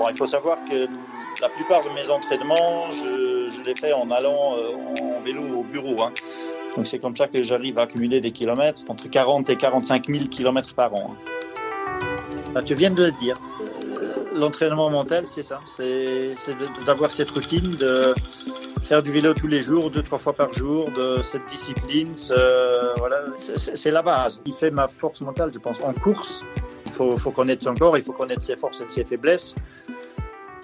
Bon, il faut savoir que la plupart de mes entraînements, je les fais en allant en vélo au bureau. Hein. Donc c'est comme ça que j'arrive à accumuler des kilomètres, entre 40 et 45 000 kilomètres par an. Bah, tu viens de le dire. L'entraînement mental, c'est ça. C'est d'avoir cette routine, de faire du vélo tous les jours, 2-3 fois par jour, de cette discipline. Voilà, c'est la base. Il fait ma force mentale, je pense. En course, il faut connaître son corps, il faut connaître ses forces et ses faiblesses.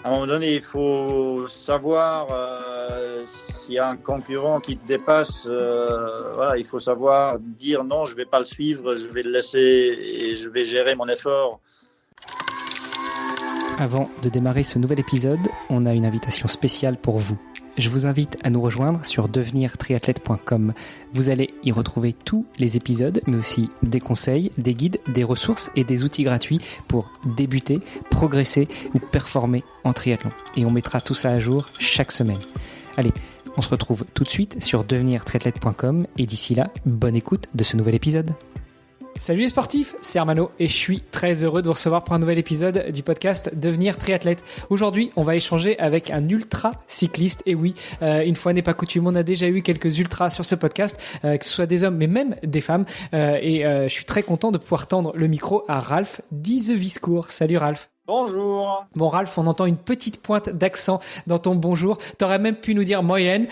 À un moment donné, il faut savoir s'il y a un concurrent qui te dépasse. Voilà, il faut savoir dire non, je ne vais pas le suivre, je vais le laisser et je vais gérer mon effort. Avant de démarrer ce nouvel épisode, on a une invitation spéciale pour vous. Je vous invite à nous rejoindre sur devenirtriathlète.com. Vous allez y retrouver tous les épisodes, mais aussi des conseils, des guides, des ressources et des outils gratuits pour débuter, progresser ou performer en triathlon. Et on mettra tout ça à jour chaque semaine. Allez, on se retrouve tout de suite sur devenirtriathlète.com et d'ici là, bonne écoute de ce nouvel épisode. Salut les sportifs, c'est Armano et je suis très heureux de vous recevoir pour un nouvel épisode du podcast Devenir triathlète. Aujourd'hui, on va échanger avec un ultra cycliste. Et oui, une fois n'est pas coutume, on a déjà eu quelques ultras sur ce podcast, que ce soit des hommes mais même des femmes. Je suis très content de pouvoir tendre le micro à Ralph Dizeviscourt. Salut Ralph. Bonjour. Bon Ralph, on entend une petite pointe d'accent dans ton bonjour. T'aurais même pu nous dire moyenne.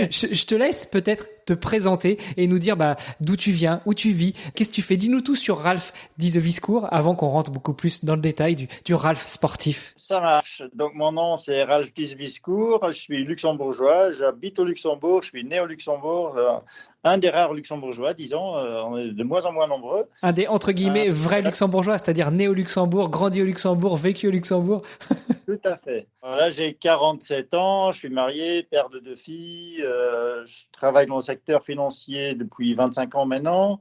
Je te laisse peut-être te présenter et nous dire d'où tu viens, où tu vis, qu'est-ce que tu fais. Dis-nous tout sur Ralph Dizeviscourt avant qu'on rentre beaucoup plus dans le détail du Ralph sportif. Ça marche. Donc mon nom c'est Ralph Dizeviscourt, je suis luxembourgeois, j'habite au Luxembourg, je suis né au Luxembourg. Un des rares luxembourgeois, disons, on est de moins en moins nombreux. Un des, entre guillemets, vrais luxembourgeois, c'est-à-dire né au Luxembourg, grandi au Luxembourg, vécu au Luxembourg. Tout à fait. Alors là, j'ai 47 ans, je suis marié, père de 2 filles, je travaille dans le secteur financier depuis 25 ans maintenant.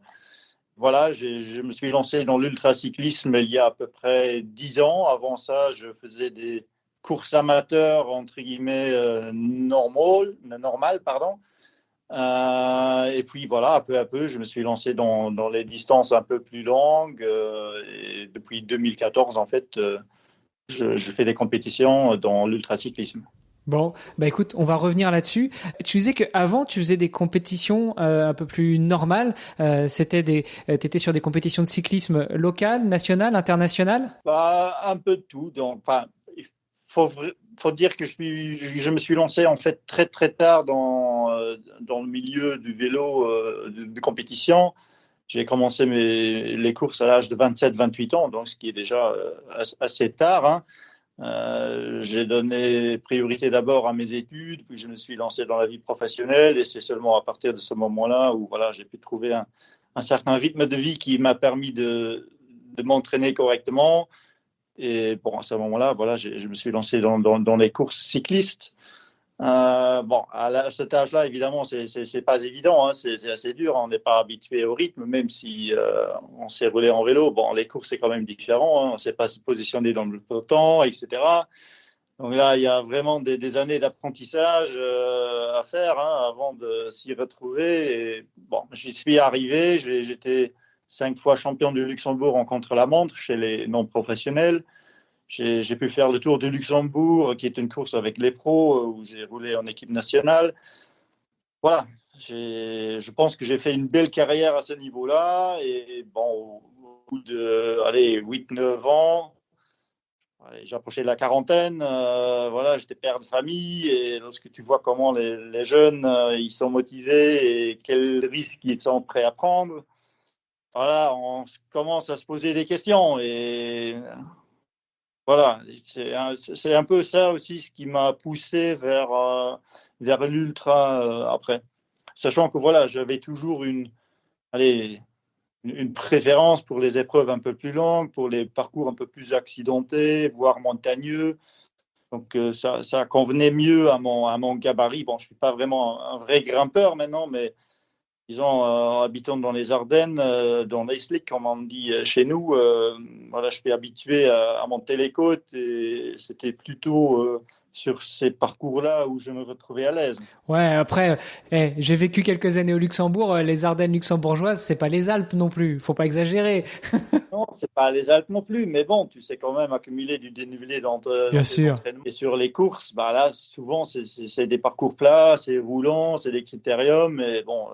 Voilà, je me suis lancé dans l'ultracyclisme il y a à peu près 10 ans. Avant ça, je faisais des courses amateurs, entre guillemets, normales, pardon. Et puis voilà, peu à peu, je me suis lancé dans les distances un peu plus longues. Et depuis 2014, en fait, je fais des compétitions dans l'ultracyclisme. Bon, écoute, on va revenir là-dessus. Tu disais qu'avant, tu faisais des compétitions un peu plus normales. T'étais sur des compétitions de cyclisme local, national, international? Un peu de tout. Donc, il faut dire que je me suis lancé en fait très très tard dans le milieu du vélo de compétition. J'ai commencé les courses à l'âge de 27-28 ans, donc ce qui est déjà assez tard. Hein. J'ai donné priorité d'abord à mes études, puis je me suis lancé dans la vie professionnelle et c'est seulement à partir de ce moment-là où voilà, j'ai pu trouver un certain rythme de vie qui m'a permis de m'entraîner correctement. Et bon, à ce moment-là, voilà, je me suis lancé dans les courses cyclistes. À cet âge-là, évidemment, c'est pas évident, hein, c'est assez dur. On n'est pas habitué au rythme, même si on s'est roulé en vélo. Bon, les courses, c'est quand même différent. Hein, on ne sait pas se positionner dans le peloton, etc. Donc là, il y a vraiment des années d'apprentissage à faire avant de s'y retrouver. Et, bon, j'y suis arrivé. J'étais 5 fois champion du Luxembourg en contre-la-montre chez les non-professionnels. J'ai pu faire le Tour du Luxembourg, qui est une course avec les pros, où j'ai roulé en équipe nationale. Voilà, je pense que j'ai fait une belle carrière à ce niveau-là. Et bon, au bout de 8-9 ans, j'approchais de la quarantaine. Voilà, j'étais père de famille. Et lorsque tu vois comment les jeunes ils sont motivés et quels risques ils sont prêts à prendre, voilà, on commence à se poser des questions. Et voilà, c'est un peu ça aussi ce qui m'a poussé vers l'ultra après. Sachant que voilà, j'avais toujours une préférence pour les épreuves un peu plus longues, pour les parcours un peu plus accidentés, voire montagneux. Donc ça convenait mieux à mon gabarit. Bon, je ne suis pas vraiment un vrai grimpeur maintenant, mais disons, habitant dans les Ardennes, dans l'Eislik, comme on dit chez nous, voilà, je suis habitué à monter les côtes et c'était plutôt sur ces parcours-là où je me retrouvais à l'aise. Ouais, après, j'ai vécu quelques années au Luxembourg. Les Ardennes luxembourgeoises, c'est pas les Alpes non plus. Faut pas exagérer. Non, c'est pas les Alpes non plus, mais bon, tu sais quand même accumuler du dénivelé dans Bien tes sûr. entraînements. Et sur les courses, bah là, souvent, c'est des parcours plats, c'est roulant, c'est des critériums, mais bon,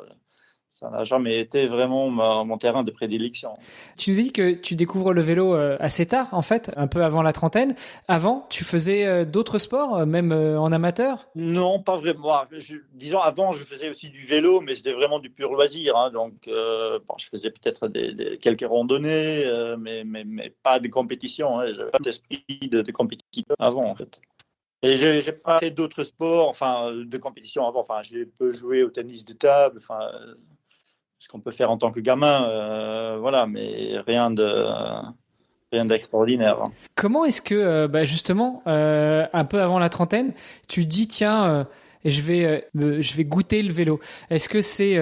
ça n'a jamais été vraiment mon terrain de prédilection. Tu nous as dit que tu découvres le vélo assez tard, en fait, un peu avant la trentaine. Avant, tu faisais d'autres sports, même en amateur? Non, pas vraiment. Disons, avant, je faisais aussi du vélo, mais c'était vraiment du pur loisir. Hein. Donc, bon, je faisais peut-être quelques randonnées, mais pas de compétition. Hein. Je n'avais pas d'esprit de compétiteur avant, en fait. Et je n'ai pas fait d'autres sports, enfin, de compétition avant. Enfin, j'ai peu joué au tennis de table, enfin, ce qu'on peut faire en tant que gamin, voilà, mais rien d'extraordinaire. Hein. Comment est-ce que, justement, un peu avant la trentaine, tu dis, tiens, je vais goûter le vélo. Est-ce que c'est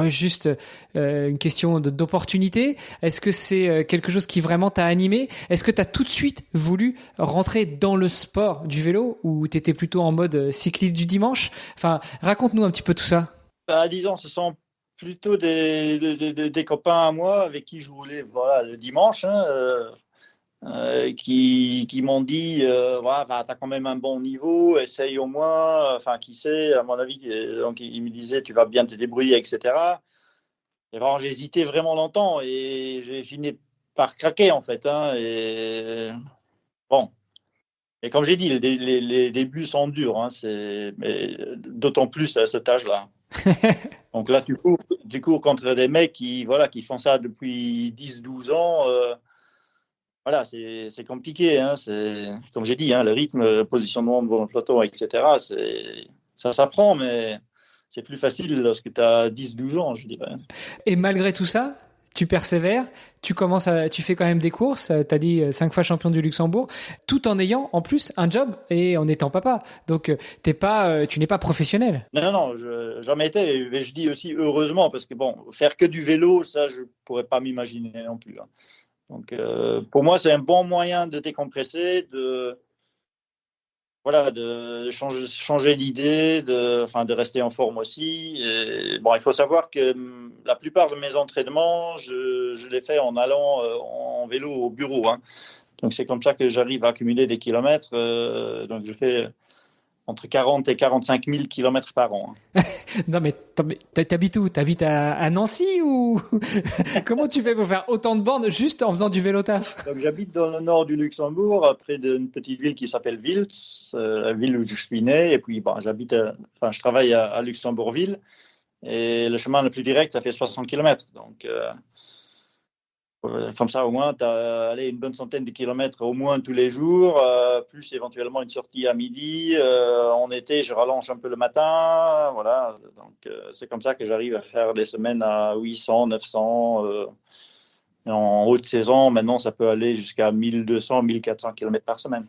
juste une question d'opportunité? Est-ce que c'est quelque chose qui vraiment t'a animé? Est-ce que tu as tout de suite voulu rentrer dans le sport du vélo ou tu étais plutôt en mode cycliste du dimanche? Enfin, raconte-nous un petit peu tout ça. Bah, disons, ce sont plutôt des copains à moi avec qui je roulais voilà, le dimanche, hein, qui m'ont dit voilà, tu as quand même un bon niveau, essaye au moins, enfin, qui sait, à mon avis, donc ils me disaient tu vas bien te débrouiller, etc. Et alors, j'ai hésité vraiment longtemps et j'ai fini par craquer en fait. Hein, et bon, et comme j'ai dit, les débuts sont durs, hein, mais d'autant plus à cet âge-là. Donc là, tu cours contre des mecs voilà, qui font ça depuis 10-12 ans. Voilà, c'est compliqué. Hein, comme j'ai dit, hein, le rythme, le positionnement devant le peloton, etc., ça s'apprend, mais c'est plus facile lorsque tu as 10-12 ans, je dirais. Et malgré tout ça, tu persévères, tu fais quand même des courses, tu as dit 5 fois champion du Luxembourg, tout en ayant en plus un job et en étant papa. Donc tu n'es pas professionnel. Non, jamais été. Mais je dis aussi heureusement, parce que bon, faire que du vélo, ça, je pourrais pas m'imaginer non plus. Hein. Donc pour moi, c'est un bon moyen de décompresser, voilà, de changer d'idée, de rester en forme aussi. Et, bon, il faut savoir que la plupart de mes entraînements, je les fais en allant en vélo au bureau. Hein. Donc, c'est comme ça que j'arrive à accumuler des kilomètres. Donc, je fais entre 40 et 45 000 kilomètres par an. Hein. Non, mais t'habites où? T'habites à Nancy ou comment tu fais pour faire autant de bornes juste en faisant du vélo taf? Donc, j'habite dans le nord du Luxembourg, près d'une petite ville qui s'appelle Wiltz, la ville où je suis né. Et puis, bon, je travaille à Luxembourgville. Et le chemin le plus direct, ça fait 60 km. Donc, comme ça, au moins, tu as une bonne centaine de kilomètres au moins tous les jours, plus éventuellement une sortie à midi. En été, je rallonge un peu le matin. Voilà. Donc, c'est comme ça que j'arrive à faire des semaines à 800, 900. En haute saison, maintenant, ça peut aller jusqu'à 1200, 1400 km par semaine.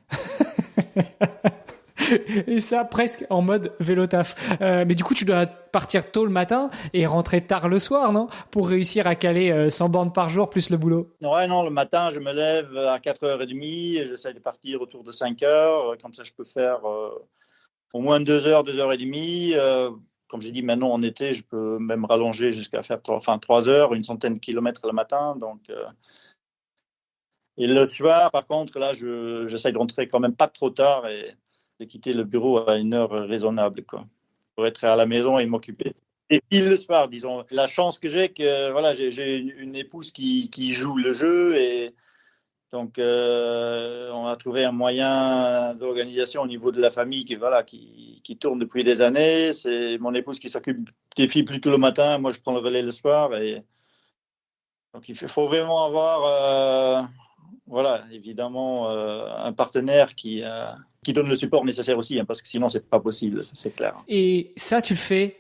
Et ça, presque en mode vélo taf. Mais du coup, tu dois partir tôt le matin et rentrer tard le soir, non? Pour réussir à caler 100 bornes par jour plus le boulot. Ouais, non, le matin, je me lève à 4h30 et j'essaie de partir autour de 5h. Comme ça, je peux faire au moins 2h, 2h30. Comme j'ai dit, maintenant en été, je peux même rallonger jusqu'à faire 3h, une centaine de kilomètres le matin. Donc, et le soir, par contre, là, j'essaie de rentrer quand même pas trop tard et de quitter le bureau à une heure raisonnable, quoi, pour être à la maison et m'occuper. Et puis le soir, disons, la chance que j'ai, que voilà, j'ai une épouse qui joue le jeu et donc on a trouvé un moyen d'organisation au niveau de la famille qui tourne depuis des années. C'est mon épouse qui s'occupe des filles plutôt le matin, moi je prends le relais le soir et donc il faut vraiment avoir voilà, évidemment, un partenaire qui donne le support nécessaire aussi, hein, parce que sinon, c'est pas possible, c'est clair. Et ça, tu le fais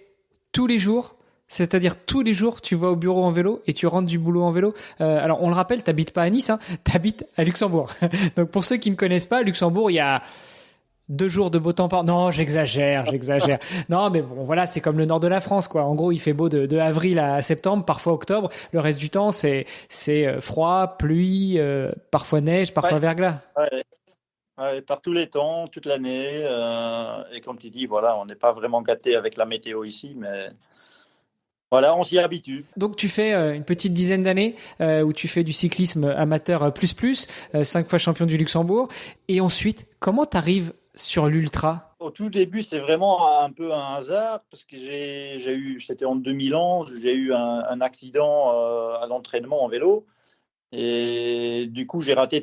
tous les jours? C'est-à-dire tous les jours, tu vas au bureau en vélo et tu rentres du boulot en vélo. Alors, on le rappelle, t'habites pas à Nice, hein, t'habites à Luxembourg. Donc, pour ceux qui ne connaissent pas, Luxembourg, il y a 2 jours de beau temps par... Non, j'exagère. Non, mais bon, voilà, c'est comme le nord de la France, quoi. En gros, il fait beau de avril à septembre, parfois octobre. Le reste du temps, c'est froid, pluie, parfois neige, parfois verglas. Ouais, par tous les temps, toute l'année. Et comme tu dis, voilà, on n'est pas vraiment gâté avec la météo ici, mais voilà, on s'y habitue. Donc tu fais une petite dizaine d'années où tu fais du cyclisme amateur plus, 5 fois champion du Luxembourg. Et ensuite, comment tu arrives sur l'ultra? Au tout début, c'est vraiment un peu un hasard parce que c'était en 2011, j'ai eu un accident à l'entraînement en vélo et du coup, j'ai raté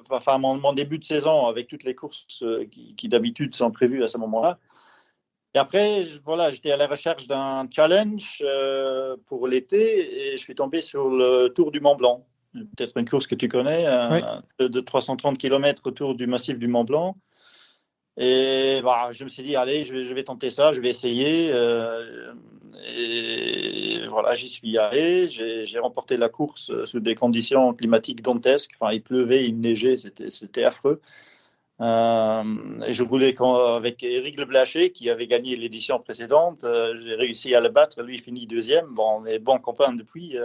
enfin, mon début de saison avec toutes les courses qui d'habitude sont prévues à ce moment-là. Et après, voilà, j'étais à la recherche d'un challenge pour l'été et je suis tombé sur le Tour du Mont Blanc. Peut-être une course que tu connais, Oui. de 330 km autour du massif du Mont Blanc. Et bah, je me suis dit, allez, je vais tenter ça, je vais essayer. Et voilà, j'y suis allé. J'ai remporté la course sous des conditions climatiques dantesques. Enfin, il pleuvait, il neigeait, c'était affreux. Et je roulais avec Éric Le Blaché, qui avait gagné l'édition précédente. J'ai réussi à le battre. Lui, il finit deuxième. Bon, on est bons copains depuis.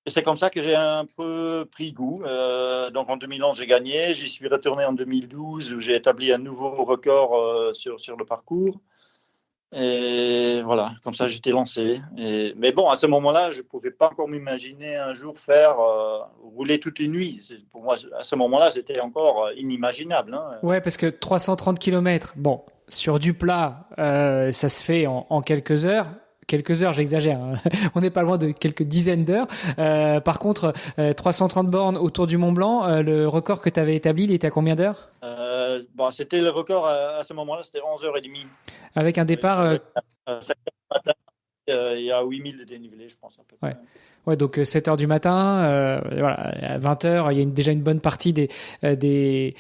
Et c'est comme ça que j'ai un peu pris goût. Donc en 2011, j'ai gagné. J'y suis retourné en 2012, où j'ai établi un nouveau record sur le parcours. Et voilà, comme ça, j'étais lancé. Mais bon, à ce moment-là, je ne pouvais pas encore m'imaginer un jour faire rouler toute une nuit. Pour moi, à ce moment-là, c'était encore inimaginable. Hein. Ouais, parce que 330 km, bon, sur du plat, ça se fait en quelques heures. Quelques heures, j'exagère. Hein. On n'est pas loin de quelques dizaines d'heures. Par contre, 330 bornes autour du Mont Blanc, le record que tu avais établi, il était à combien d'heures? Bon, c'était le record à ce moment-là, c'était 11h30. Avec un départ. À 5h du matin, il y a 8000 de dénivelé, je pense, à peu Ouais. près. Ouais, donc 7 heures du matin, voilà, à 20 heures, il y a déjà une bonne partie des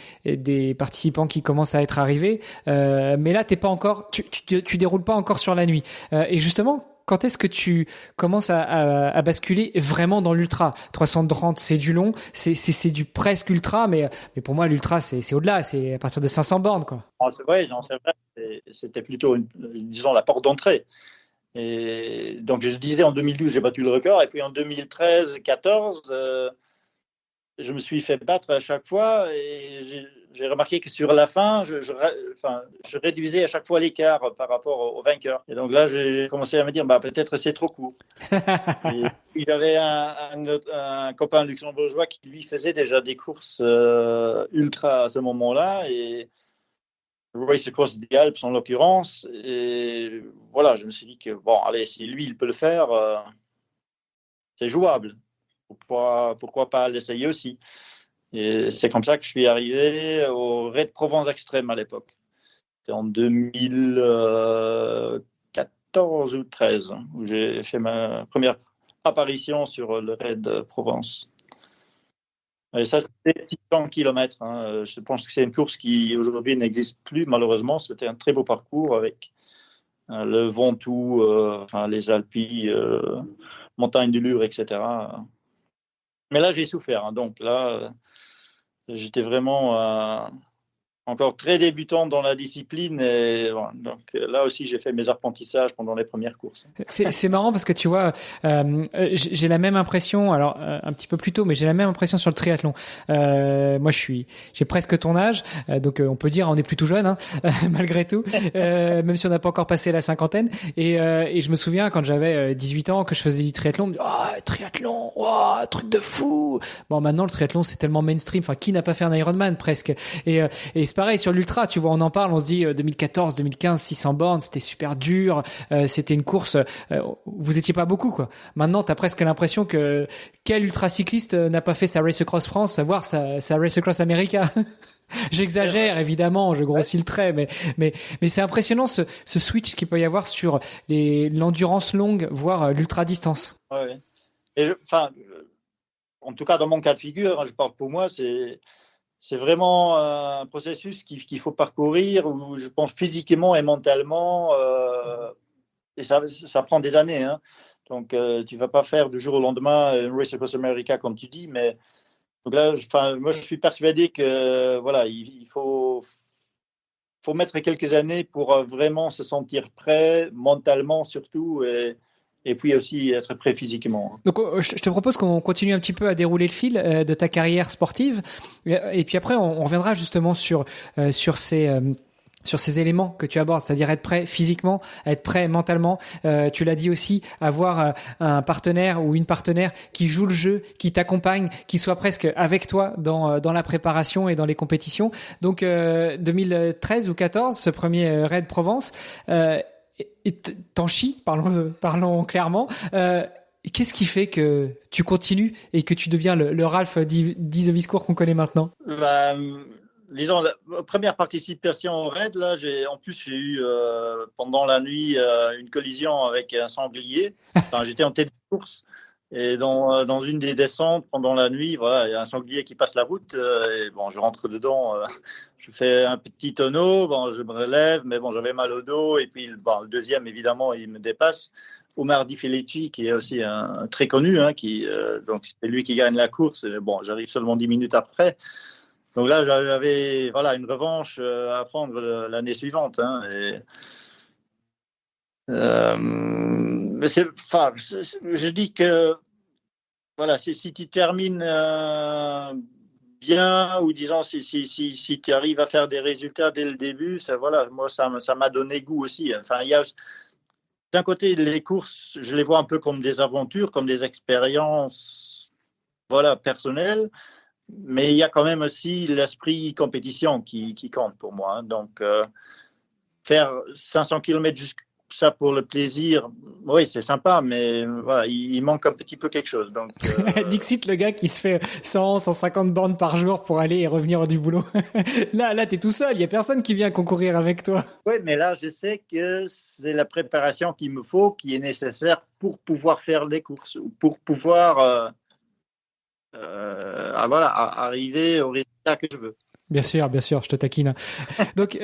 participants qui commencent à être arrivés. Mais là, t'es pas encore, tu déroules pas encore sur la nuit. Et justement, quand est-ce que tu commences à basculer vraiment dans l'ultra? 330, c'est du long, c'est du presque ultra, mais pour moi, l'ultra, c'est au-delà, c'est à partir de 500 bornes, quoi. Non, c'est vrai, non, c'est vrai. C'était plutôt, disons, la porte d'entrée. Et donc, je disais, en 2012, j'ai battu le record. Et puis en 2013-14, je me suis fait battre à chaque fois. Et j'ai remarqué que sur la fin, je réduisais à chaque fois l'écart par rapport au vainqueur. Et donc là, j'ai commencé à me dire, bah, peut-être c'est trop court. Et puis, j'avais un copain luxembourgeois qui, lui, faisait déjà des courses ultra à ce moment-là. Et Race Across the Alps en l'occurrence. Et voilà, je me suis dit que, bon, allez, si lui, il peut le faire, c'est jouable. Pourquoi pas l'essayer aussi? Et c'est comme ça que je suis arrivé au Raid Provence Extrême à l'époque. C'était en 2014 ou 13 où j'ai fait ma première apparition sur le Raid Provence. Et ça, c'était 600 km. Hein. Je pense que c'est une course qui aujourd'hui n'existe plus, malheureusement. C'était un très beau parcours avec le Ventoux, enfin, les Alpes, Montagne du Lure, etc. Mais là, j'ai souffert. Hein. Donc là, j'étais vraiment encore très débutant dans la discipline. Et, voilà. Donc là aussi, j'ai fait mes apprentissages pendant les premières courses. C'est marrant parce que tu vois, j'ai la même impression. Alors un petit peu plus tôt, mais j'ai la même impression sur le triathlon. Moi, j'ai presque ton âge, donc on peut dire on est plutôt jeune, hein, malgré tout, même si on n'a pas encore passé la cinquantaine. Et je me souviens quand j'avais 18 ans que je faisais du triathlon, on me dit triathlon, truc de fou. Bon, maintenant le triathlon c'est tellement mainstream. Enfin, qui n'a pas fait un Ironman presque? Et c'est pareil sur l'ultra, tu vois, on en parle, on se dit 2014, 2015, 600 bornes, c'était super dur, c'était une course, vous étiez pas beaucoup, quoi. Maintenant, t'as presque l'impression que quel ultra cycliste n'a pas fait sa Race Across France, voire sa Race Across America. J'exagère, évidemment, je grossis le trait, mais c'est impressionnant ce switch qu'il peut y avoir sur l'endurance longue, voire l'ultra distance. Ouais. Et en tout cas, dans mon cas de figure, hein, je parle pour moi, c'est vraiment un processus qu'il faut parcourir où je pense physiquement et mentalement, et ça prend des années. Hein. Donc, tu ne vas pas faire du jour au lendemain une Race Across America, comme tu dis, mais donc là, moi, je suis persuadé que voilà, il faut mettre quelques années pour vraiment se sentir prêt, mentalement surtout, et et puis aussi être prêt physiquement. Donc, je te propose qu'on continue un petit peu à dérouler le fil de ta carrière sportive, et puis après, on reviendra justement sur ces éléments que tu abordes, c'est-à-dire être prêt physiquement, être prêt mentalement. Tu l'as dit aussi, avoir un partenaire ou une partenaire qui joue le jeu, qui t'accompagne, qui soit presque avec toi dans la préparation et dans les compétitions. Donc 2013 ou 14, ce premier Raid Provence, et t'en chies, parlons clairement. Qu'est-ce qui fait que tu continues et que tu deviens le Ralph Dizeviscourt qu'on connaît maintenant? Disons, la première participation au raid, là, j'ai eu pendant la nuit une collision avec un sanglier. Enfin, j'étais en tête de course et dans une des descentes pendant la nuit, voilà, il y a un sanglier qui passe la route et bon, je rentre dedans, je fais un petit tonneau, bon, je me relève, mais bon, j'avais mal au dos et puis bon, le deuxième, évidemment, il me dépasse. Omar Di Felici, qui est aussi un très connu, hein, donc c'est lui qui gagne la course. Et, bon, j'arrive seulement 10 minutes après. Donc là, j'avais une revanche à prendre l'année suivante. Hein, mais je dis que voilà, si tu termines bien, ou disons si tu arrives à faire des résultats dès le début, moi ça m'a donné goût aussi. Enfin, d'un côté, les courses, je les vois un peu comme des aventures, comme des expériences, personnelles. Mais il y a quand même aussi l'esprit compétition qui compte pour moi. Hein. Donc, faire 500 km juste ça pour le plaisir, oui, c'est sympa, mais voilà, il manque un petit peu quelque chose. Donc, Dixit, le gars qui se fait 150 bornes par jour pour aller et revenir du boulot. Là, t'es tout seul. Il y a personne qui vient concourir avec toi. Oui, mais là, je sais que c'est la préparation qu'il me faut, qui est nécessaire pour pouvoir faire les courses, pour pouvoir arriver au résultat que je veux. Bien sûr, je te taquine. Donc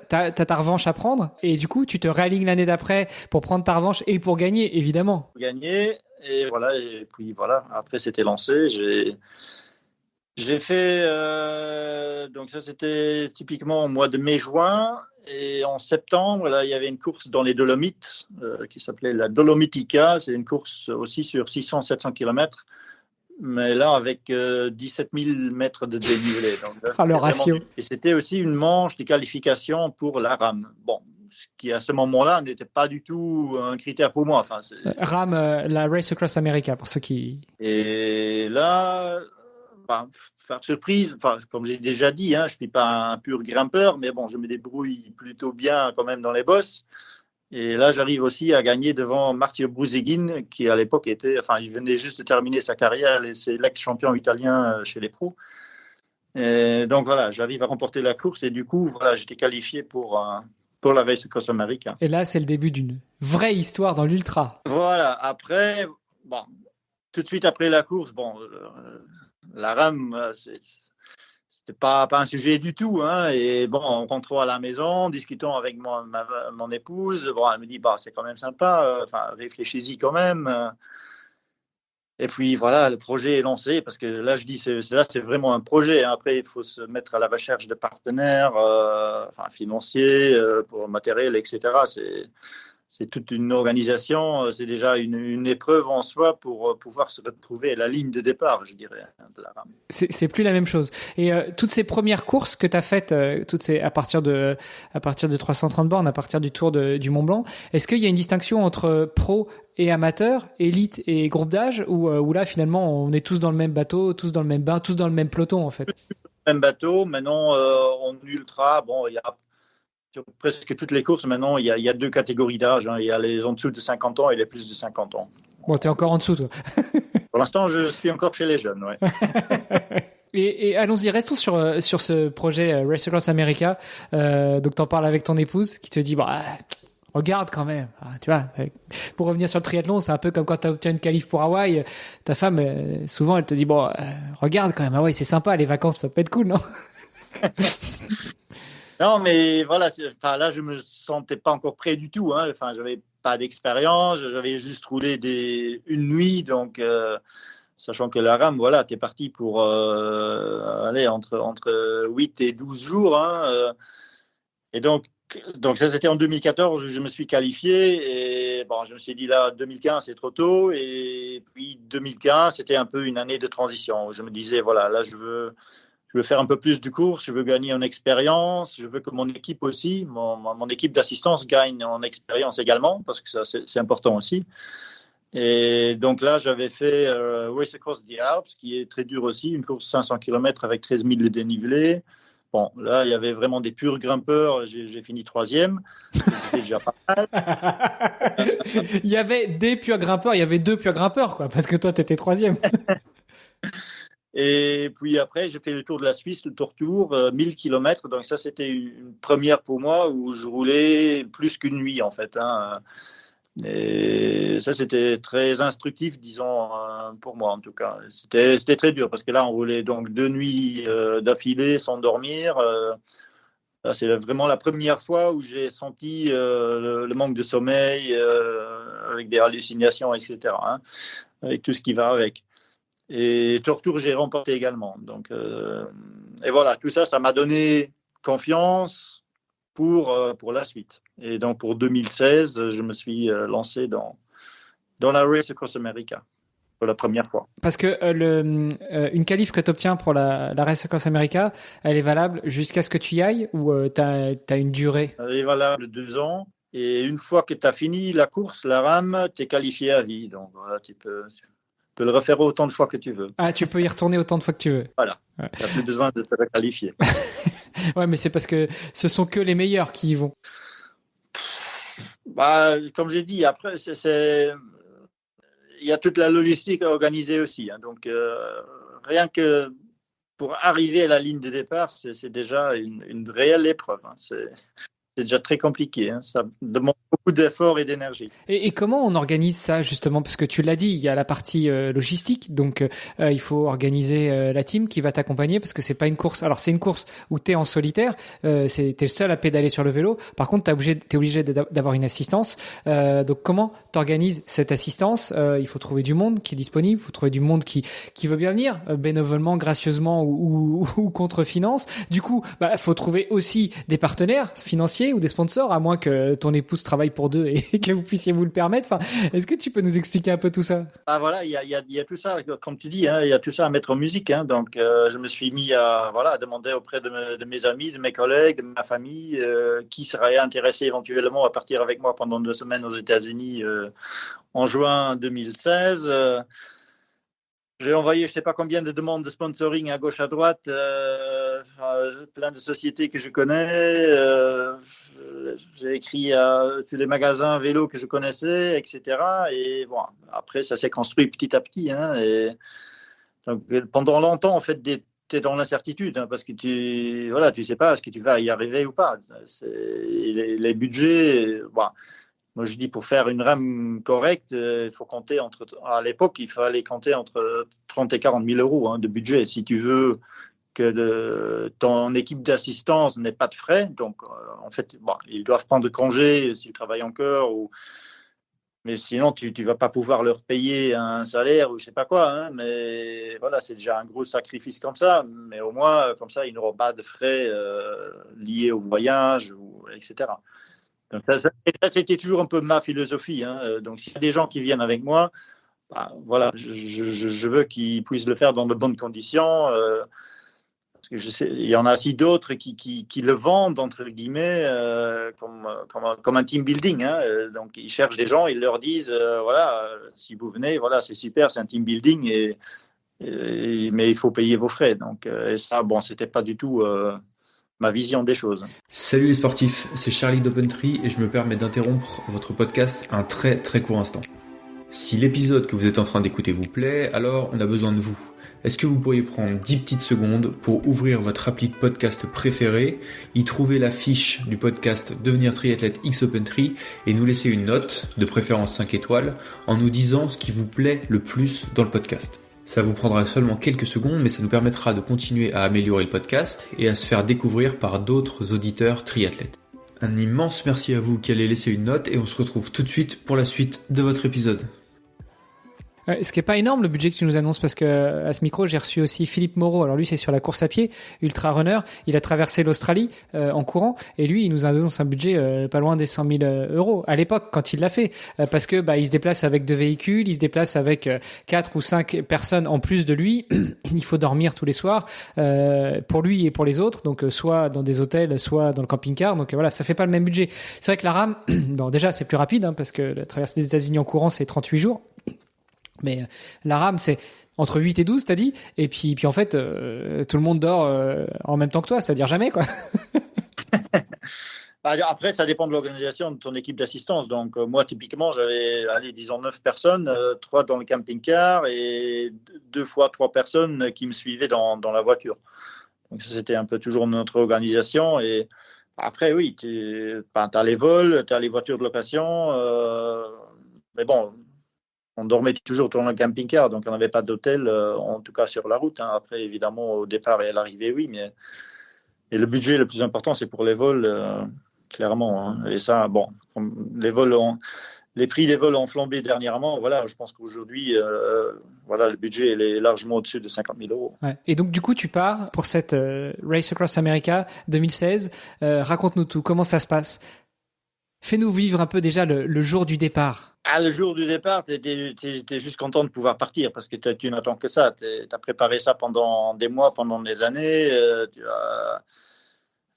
t'as ta revanche à prendre et du coup, tu te réalignes l'année d'après pour prendre ta revanche et pour gagner, évidemment. Pour gagner, et puis voilà, après c'était lancé. J'ai fait, donc ça c'était typiquement au mois de mai-juin, et en septembre, là, il y avait une course dans les Dolomites qui s'appelait la Dolomitica. C'est une course aussi sur 600-700 km. Mais là, avec 17 000 mètres de dénivelé. Donc, là, le ratio. Et c'était aussi une manche de qualification pour la RAM. Bon, ce qui à ce moment-là n'était pas du tout un critère pour moi. Enfin, RAM, la Race Across America, pour ceux qui... Et là, par surprise, comme j'ai déjà dit, hein, je ne suis pas un pur grimpeur, mais bon, je me débrouille plutôt bien quand même dans les bosses. Et là, j'arrive aussi à gagner devant Marzio Bruseghin, qui à l'époque il venait juste de terminer sa carrière, et c'est l'ex-champion italien chez les pros. Et donc voilà, j'arrive à remporter la course et du coup, voilà, j'étais qualifié pour la Race Across America. Et là, c'est le début d'une vraie histoire dans l'ultra. Voilà, après, tout de suite après la course, la RAM, c'était pas un sujet du tout, hein. Et bon, en rentrant à la maison, discutant avec mon épouse, elle me dit c'est quand même sympa, réfléchis-y quand même. Et puis voilà, le projet est lancé, parce que là je dis c'est vraiment un projet. Hein. Après, il faut se mettre à la recherche de partenaires financiers, pour matériel, etc. C'est toute une organisation, c'est déjà une épreuve en soi pour pouvoir se retrouver à la ligne de départ, je dirais, de la RAM. C'est plus la même chose. Et toutes ces premières courses que tu as faites, à partir de 330 bornes, à partir du Tour du Mont Blanc, est-ce qu'il y a une distinction entre pro et amateur, élite et groupe d'âge, ou là finalement on est tous dans le même bateau, tous dans le même bain, tous dans le même peloton en fait? Même bateau, maintenant en ultra, il y a sur presque toutes les courses, maintenant, il y a deux catégories d'âge. Hein. Il y a les en dessous de 50 ans et les plus de 50 ans. Bon, t'es encore en dessous, toi. Pour l'instant, je suis encore chez les jeunes, ouais. Et allons-y, restons sur ce projet Race Across America. Donc, t'en parles avec ton épouse qui te dit, regarde quand même. Tu vois, pour revenir sur le triathlon, c'est un peu comme quand tu obtiens une qualif pour Hawaï. Ta femme, souvent, elle te dit, regarde quand même, Hawaï, c'est sympa, les vacances, ça peut être cool, non? Non, mais voilà, là, je me sentais pas encore prêt du tout. Hein. J'avais pas d'expérience, j'avais juste roulé une nuit, donc sachant que la RAM, voilà, t'es parti pour aller entre 8 et 12 jours. Hein, et donc, Donc ça, c'était en 2014 où je me suis qualifié. Et bon, je me suis dit là, 2015, c'est trop tôt. Et puis 2015, c'était un peu une année de transition. Je me disais, voilà, là, je veux faire un peu plus de courses, je veux gagner en expérience, je veux que mon équipe aussi, mon équipe d'assistance gagne en expérience également, parce que ça, c'est important aussi. Et donc là, j'avais fait Race Across the Alps, qui est très dur aussi, une course 500 km avec 13 000 de dénivelé. Bon, là, il y avait vraiment des purs grimpeurs. J'ai fini 3e. C'était déjà pas mal. Il y avait des purs grimpeurs, il y avait 2 purs grimpeurs, quoi, parce que toi, tu étais 3e. Et puis après, j'ai fait le tour de la Suisse, le tour, 1000 km. Donc ça, c'était une première pour moi où je roulais plus qu'une nuit, en fait. Et ça, c'était très instructif, disons, pour moi, en tout cas. C'était très dur parce que là, on roulait donc 2 nuits d'affilée sans dormir. Là, c'est vraiment la première fois où j'ai senti le manque de sommeil, avec des hallucinations, etc., avec tout ce qui va avec. Et tour, j'ai remporté également. Donc, et voilà, tout ça, ça m'a donné confiance pour la suite. Et donc, pour 2016, je me suis lancé dans la Race Across America pour la première fois. Parce que une qualif que tu obtiens pour la Race Across America, elle est valable jusqu'à ce que tu y ailles ou tu as une durée? Elle est valable 2 ans. Et une fois que tu as fini la course, la rame, tu es qualifié à vie. Donc, voilà, tu peux le refaire autant de fois que tu veux. Ah, tu peux y retourner autant de fois que tu veux. Voilà. Ouais. Tu n'as plus besoin de te qualifier. Ouais, mais c'est parce que ce sont que les meilleurs qui y vont. Bah, comme j'ai dit, après, il y a toute la logistique à organiser aussi. Donc, rien que pour arriver à la ligne de départ, c'est déjà une réelle épreuve. C'est déjà très compliqué. Ça demande beaucoup d'efforts et d'énergie. Et comment on organise ça, justement? Parce que tu l'as dit, il y a la partie logistique. Donc, il faut organiser la team qui va t'accompagner parce que c'est pas une course. Alors, c'est une course où tu es en solitaire. T'es le seul à pédaler sur le vélo. Par contre, t'es obligé d'avoir une assistance. Donc, comment t'organises cette assistance? Il faut trouver du monde qui est disponible. Il faut trouver du monde qui veut bien venir, bénévolement, gracieusement ou contre finance. Du coup, faut trouver aussi des partenaires financiers ou des sponsors, à moins que ton épouse travaille pour 2 et que vous puissiez vous le permettre. Enfin, est-ce que tu peux nous expliquer un peu tout ça? Ah voilà, il y a tout ça, comme tu dis, il y a tout ça à mettre en musique. Donc, je me suis mis à demander auprès de mes amis, de mes collègues, de ma famille, qui serait intéressé éventuellement à partir avec moi pendant 2 semaines aux États-Unis en juin 2016. J'ai envoyé je ne sais pas combien de demandes de sponsoring à gauche, à droite, plein de sociétés que je connais. J'ai écrit à tous les magasins vélo que je connaissais, etc. Et bon, après, ça s'est construit petit à petit. Et donc, pendant longtemps, en fait, tu es dans l'incertitude parce que tu sais pas est-ce que tu vas y arriver ou pas. Les budgets, bon, moi, je dis pour faire une rame correcte, il faut compter à l'époque, il fallait compter entre 30 et 40 000 euros de budget. Si tu veux que ton équipe d'assistance n'ait pas de frais, donc en fait, bon, ils doivent prendre congé s'ils travaillent encore, mais sinon, tu ne vas pas pouvoir leur payer un salaire ou je ne sais pas quoi. Mais voilà, c'est déjà un gros sacrifice comme ça. Mais au moins, comme ça, ils n'auront pas de frais liés au voyage, etc. Donc ça, c'était toujours un peu ma philosophie. Donc, s'il y a des gens qui viennent avec moi, voilà, je veux qu'ils puissent le faire dans de bonnes conditions. Parce que je sais, il y en a aussi d'autres qui le vendent, entre guillemets, comme un team building. Donc, ils cherchent des gens, ils leur disent, voilà, si vous venez, voilà, c'est super, c'est un team building, mais il faut payer vos frais. Donc, et ça, bon, c'était pas du tout ma vision des choses. Salut les sportifs, c'est Charlie d'Opentree et je me permets d'interrompre votre podcast un très très court instant. Si l'épisode que vous êtes en train d'écouter vous plaît, alors on a besoin de vous. Est-ce que vous pourriez prendre 10 petites secondes pour ouvrir votre appli de podcast préféré, y trouver la fiche du podcast Devenir triathlète X Opentree et nous laisser une note, de préférence 5 étoiles, en nous disant ce qui vous plaît le plus dans le podcast. Ça vous prendra seulement quelques secondes, mais ça nous permettra de continuer à améliorer le podcast et à se faire découvrir par d'autres auditeurs triathlètes. Un immense merci à vous qui allez laisser une note et on se retrouve tout de suite pour la suite de votre épisode. Ce qui est pas énorme le budget que tu nous annonces, parce que à ce micro j'ai reçu aussi Philippe Moreau. Alors lui c'est sur la course à pied, ultra runner. Il a traversé l'Australie en courant et lui il nous annonce un budget pas loin des 100 000 euros à l'époque quand il l'a fait, parce que il se déplace avec 2 véhicules, il se déplace avec 4 ou 5 personnes en plus de lui. Il faut dormir tous les soirs pour lui et pour les autres, donc soit dans des hôtels, soit dans le camping-car. Donc voilà, ça fait pas le même budget. C'est vrai que la rame, bon déjà c'est plus rapide parce que la traversée des États-Unis en courant c'est 38 jours. Mais la rame, c'est entre 8 et 12, t'as dit. Et puis en fait, tout le monde dort en même temps que toi, c'est-à-dire jamais, quoi. Après, ça dépend de l'organisation de ton équipe d'assistance. Donc, moi, typiquement, j'avais, disons, 9 personnes, 3 dans le camping-car et 2 fois 3 personnes qui me suivaient dans la voiture. Donc, ça, c'était un peu toujours notre organisation. Et après, oui, tu as les vols, tu as les voitures de location. Mais bon, on dormait toujours dans le camping-car, donc on n'avait pas d'hôtel, en tout cas sur la route. Après, évidemment, au départ et à l'arrivée, oui. Et le budget le plus important, c'est pour les vols. Clairement. Et ça, bon, les prix des vols ont flambé dernièrement. Voilà, je pense qu'aujourd'hui, le budget est largement au-dessus de 50 000 euros. Ouais. Et donc, du coup, tu pars pour cette Race Across America 2016. Raconte-nous tout. Comment ça se passe? Fais-nous vivre un peu déjà le jour du départ. Le jour du départ, tu étais juste content de pouvoir partir parce que tu n'attends que ça. Tu as préparé ça pendant des mois, pendant des années. Tu as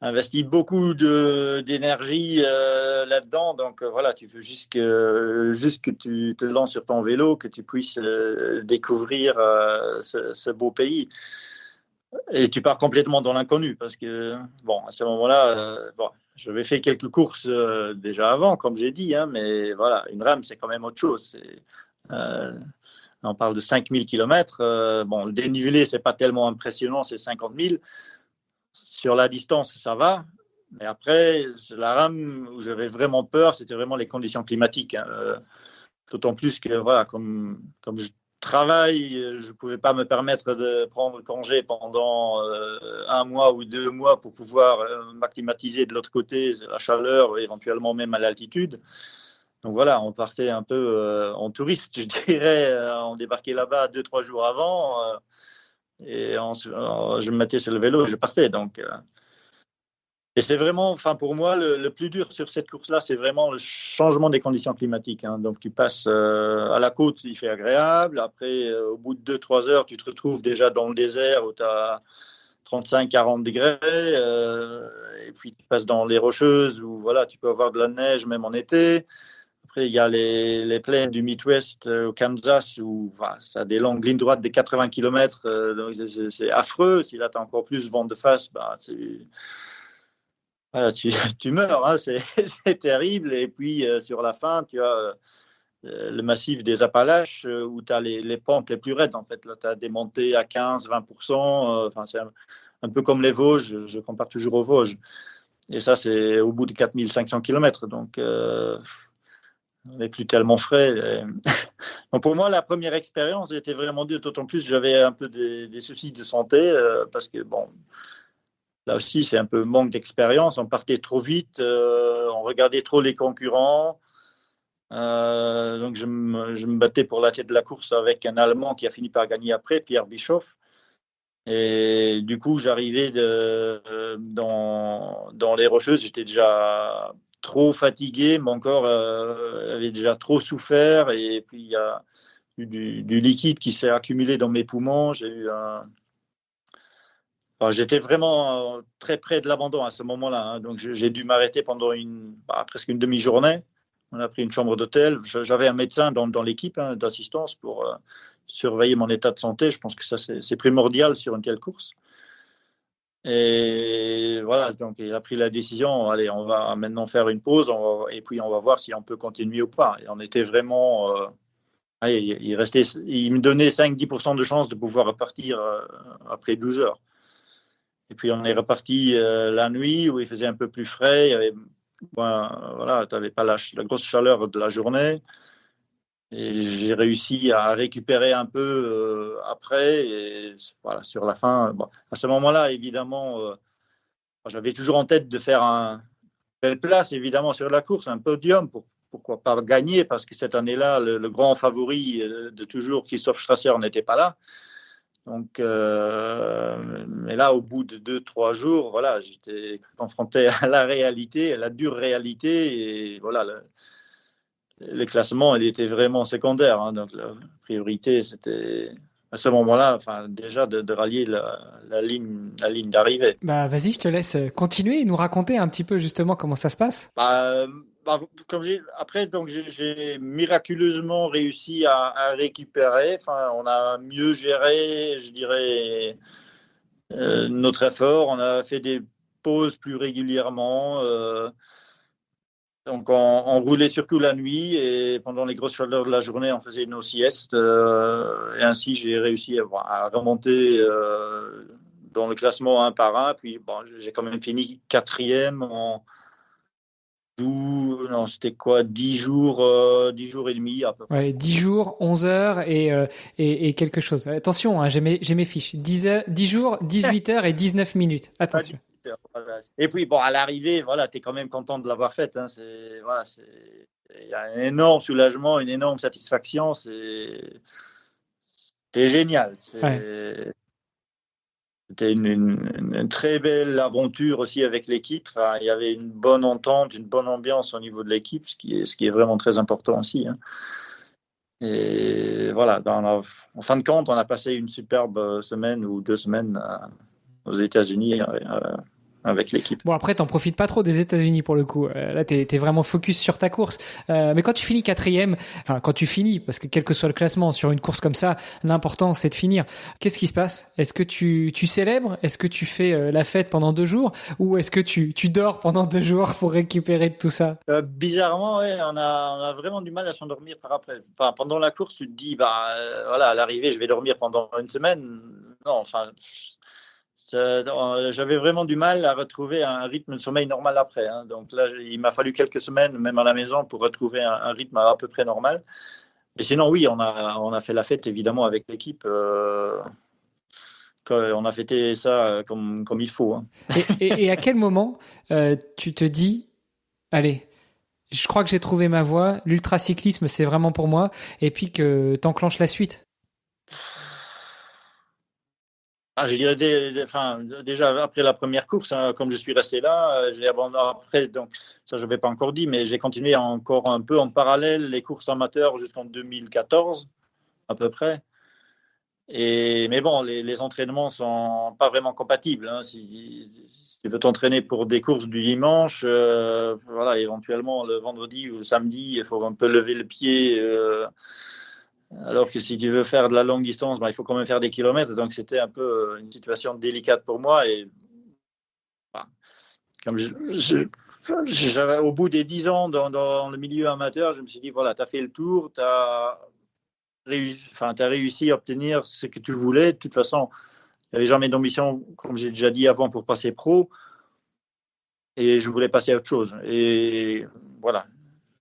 investi beaucoup d'énergie là-dedans. Donc voilà, tu veux juste que tu te lances sur ton vélo, que tu puisses découvrir ce beau pays. Et tu pars complètement dans l'inconnu parce que, bon, à ce moment-là, j'avais fait quelques courses déjà avant, comme j'ai dit, mais voilà, une rame, c'est quand même autre chose. On parle de 5000 km. Le dénivelé, c'est pas tellement impressionnant, c'est 50 000. Sur la distance, ça va. Mais après, la rame où j'avais vraiment peur, c'était vraiment les conditions climatiques. D'autant plus que, voilà, comme je travaille, je ne pouvais pas me permettre de prendre congé pendant 1 mois ou 2 mois pour pouvoir m'acclimatiser de l'autre côté, la chaleur, éventuellement même à l'altitude. Donc voilà, on partait un peu en touriste, je dirais. On débarquait là-bas 2-3 jours avant. Et je me mettais sur le vélo et je partais. Donc, et c'est vraiment, pour moi, le plus dur sur cette course-là, c'est vraiment le changement des conditions climatiques. Donc, tu passes à la côte, il fait agréable. Après, au bout de 2-3 heures, tu te retrouves déjà dans le désert où tu as 35-40 degrés. Et puis, tu passes dans les Rocheuses où voilà, tu peux avoir de la neige même en été. Après, il y a les plaines du Midwest au Kansas où ça a des longues lignes droites de 80 km. Donc c'est affreux. Si là, tu as encore plus vent de face, tu meurs. C'est terrible. Et puis, sur la fin, tu as le massif des Appalaches où tu as les pentes les plus raides. En fait, là, tu as des montées à 15-20%. C'est un peu comme les Vosges. Je compare toujours aux Vosges. Et ça, c'est au bout de 4500 km. Donc, on n'est plus tellement frais. Donc pour moi, la première expérience était vraiment dure, d'autant plus j'avais un peu des soucis de santé parce que, bon, là aussi, c'est un peu manque d'expérience. On partait trop vite, on regardait trop les concurrents. Donc je me battais pour la tête de la course avec un Allemand qui a fini par gagner après, Pierre Bischoff. Et du coup, j'arrivais dans les Rocheuses, j'étais déjà trop fatigué, mon corps avait déjà trop souffert et puis il y a eu du liquide qui s'est accumulé dans mes poumons. J'étais vraiment très près de l'abandon à ce moment-là, donc j'ai dû m'arrêter pendant presque une demi-journée. On a pris une chambre d'hôtel. J'avais un médecin dans l'équipe d'assistance pour surveiller mon état de santé. Je pense que ça c'est primordial sur une telle course. Et voilà, donc il a pris la décision, allez, on va maintenant faire une pause et puis on va voir si on peut continuer ou pas. Et on était vraiment... il me donnait 5-10% de chance de pouvoir repartir après 12 heures. Et puis on est reparti la nuit où il faisait un peu plus frais. Tu n'avais pas la grosse chaleur de la journée. Et j'ai réussi à récupérer un peu après. Et voilà, sur la fin, à ce moment-là, évidemment, j'avais toujours en tête de faire une belle place, évidemment, sur la course, un podium pour pourquoi pas gagner, parce que cette année-là, le grand favori de toujours, Christophe Strasser, n'était pas là. Donc, mais là, au bout de 2-3 jours, voilà, j'étais confronté à la réalité, à la dure réalité, et voilà, le classement, il était vraiment secondaire. Hein, donc, la priorité, c'était à ce moment-là, enfin, déjà de rallier la ligne d'arrivée. Bah, vas-y, je te laisse continuer et nous raconter un petit peu justement comment ça se passe. Comme après, donc j'ai miraculeusement réussi à récupérer. Enfin, on a mieux géré, je dirais, notre effort. On a fait des pauses plus régulièrement. Donc, on roulait surtout la nuit et pendant les grosses chaleurs de la journée, on faisait nos siestes. Et ainsi, j'ai réussi à remonter dans le classement un par un. Puis, bon, j'ai quand même fini 4e en non, c'était quoi, 10 jours, 10 jours et demi à peu près. Ouais, 10 jours, 11 heures et quelque chose. Attention, hein, j'ai mes fiches. 10 jours, 18 heures et 19 minutes. Attention. Voilà. Et puis, bon, à l'arrivée, voilà, tu es quand même content de l'avoir faite. Hein. Il y a un énorme soulagement, une énorme satisfaction. C'était génial. Ouais. C'était une très belle aventure aussi avec l'équipe. Enfin, il y avait une bonne entente, une bonne ambiance au niveau de l'équipe, ce qui est vraiment très important aussi. Hein. Et voilà, en fin de compte, on a passé une superbe semaine ou 2 semaines aux États-Unis avec l'équipe. Bon, après, t'en profites pas trop des États-Unis pour le coup. Là, t'es vraiment focus sur ta course. Mais quand tu finis 4e, enfin, quand tu finis, parce que quel que soit le classement sur une course comme ça, l'important c'est de finir. Qu'est-ce qui se passe? Est-ce que tu célèbres? Est-ce que tu fais la fête pendant 2 jours? Ou est-ce que tu dors pendant 2 jours pour récupérer de tout ça? Bizarrement, ouais, on a vraiment du mal à s'endormir par après. Enfin, pendant la course, tu te dis, voilà, à l'arrivée, je vais dormir pendant une semaine. Non, enfin. J'avais vraiment du mal à retrouver un rythme de sommeil normal après. Hein. Donc là, il m'a fallu quelques semaines, même à la maison, pour retrouver un rythme à peu près normal. Et sinon, oui, on a fait la fête, évidemment, avec l'équipe. On a fêté ça comme il faut. Hein. Et à quel moment tu te dis, allez, je crois que j'ai trouvé ma voie, l'ultracyclisme, c'est vraiment pour moi, et puis que t'enclenches la suite? Je dirais déjà après la première course, hein, comme je suis resté là, j'ai abandonné après, donc ça je ne vais pas encore dire, mais j'ai continué encore un peu en parallèle les courses amateurs jusqu'en 2014 à peu près. Mais bon, les entraînements ne sont pas vraiment compatibles. Hein. Si tu veux t'entraîner pour des courses du dimanche, voilà, éventuellement le vendredi ou le samedi, il faut un peu lever le pied. Alors que si tu veux faire de la longue distance, il faut quand même faire des kilomètres. Donc, c'était un peu une situation délicate pour moi. Et comme j'avais, au bout des 10 ans dans le milieu amateur, je me suis dit, voilà, tu as fait le tour, tu as réussi à obtenir ce que tu voulais. De toute façon, il n'y avait jamais d'ambition, comme j'ai déjà dit avant, pour passer pro. Et je voulais passer à autre chose. Et voilà.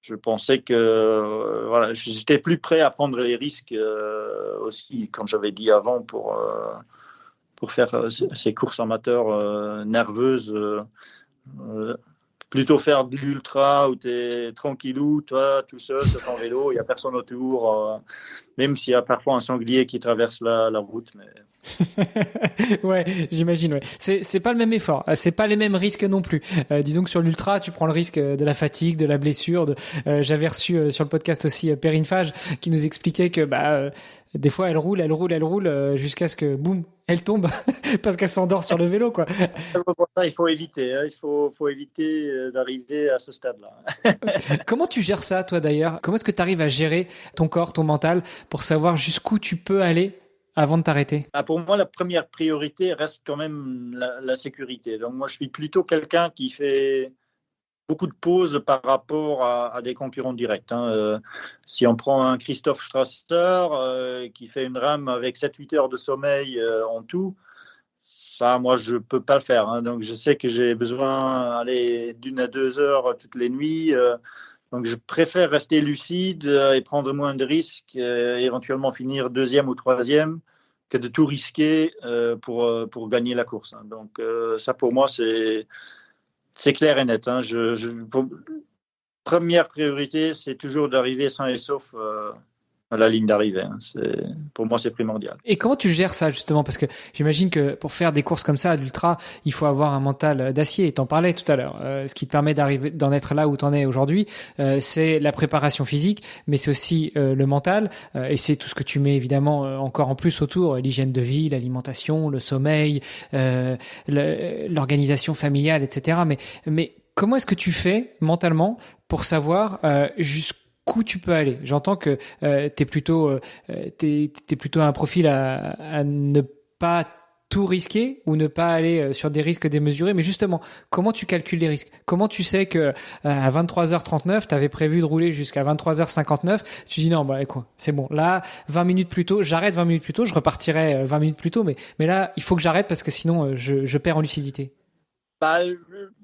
Je pensais que voilà, j'étais plus prêt à prendre les risques aussi, comme j'avais dit avant, pour faire ces courses amateurs nerveuses. Plutôt faire de l'ultra où tu es tranquillou, toi, tout seul sur ton vélo, il n'y a personne autour, même s'il y a parfois un sanglier qui traverse la route. Mais... Ouais, j'imagine. Ouais. C'est pas le même effort, c'est pas les mêmes risques non plus. Disons que sur l'ultra, tu prends le risque de la fatigue, de la blessure. J'avais reçu sur le podcast aussi Perrine Fage qui nous expliquait que des fois elle roule jusqu'à ce que boum, elle tombe parce qu'elle s'endort sur le vélo, quoi. Pour ça, il faut éviter. Hein. Il faut éviter d'arriver à ce stade-là. Comment tu gères ça, toi d'ailleurs? Comment est-ce que tu arrives à gérer ton corps, ton mental, pour savoir jusqu'où tu peux aller avant de t'arrêter? Pour moi, la première priorité reste quand même la sécurité. Donc moi, je suis plutôt quelqu'un qui fait beaucoup de pauses par rapport à des concurrents directs. Hein. Si on prend un Christophe Strasser qui fait une rame avec 7-8 heures de sommeil en tout, ça, moi, je ne peux pas le faire. Hein. Donc je sais que j'ai besoin d'1 à 2 heures toutes les nuits. Donc je préfère rester lucide et prendre moins de risques, éventuellement finir 2e ou 3e, que de tout risquer pour gagner la course. Hein. Donc ça, pour moi, c'est clair et net. Hein. première priorité, c'est toujours d'arriver sain et sauf à la ligne d'arrivée. Pour moi, c'est primordial. Et comment tu gères ça justement? Parce que j'imagine que pour faire des courses comme ça à l'ultra, il faut avoir un mental d'acier. T'en parlais tout à l'heure. Ce qui te permet d'en être là où t'en es aujourd'hui, c'est la préparation physique, mais c'est aussi le mental. Et c'est tout ce que tu mets évidemment encore en plus autour, l'hygiène de vie, l'alimentation, le sommeil, l'organisation familiale, etc. Mais comment est-ce que tu fais mentalement pour savoir jusqu'où tu peux aller? J'entends que t'es plutôt un profil à ne pas tout risquer ou ne pas aller sur des risques démesurés. Mais justement, comment tu calcules les risques? Comment tu sais que à 23h39, tu avais prévu de rouler jusqu'à 23h59, tu dis non, bah écoute, c'est bon. Là, 20 minutes plus tôt, j'arrête 20 minutes plus tôt, je repartirai 20 minutes plus tôt, mais là, il faut que j'arrête parce que sinon je perds en lucidité.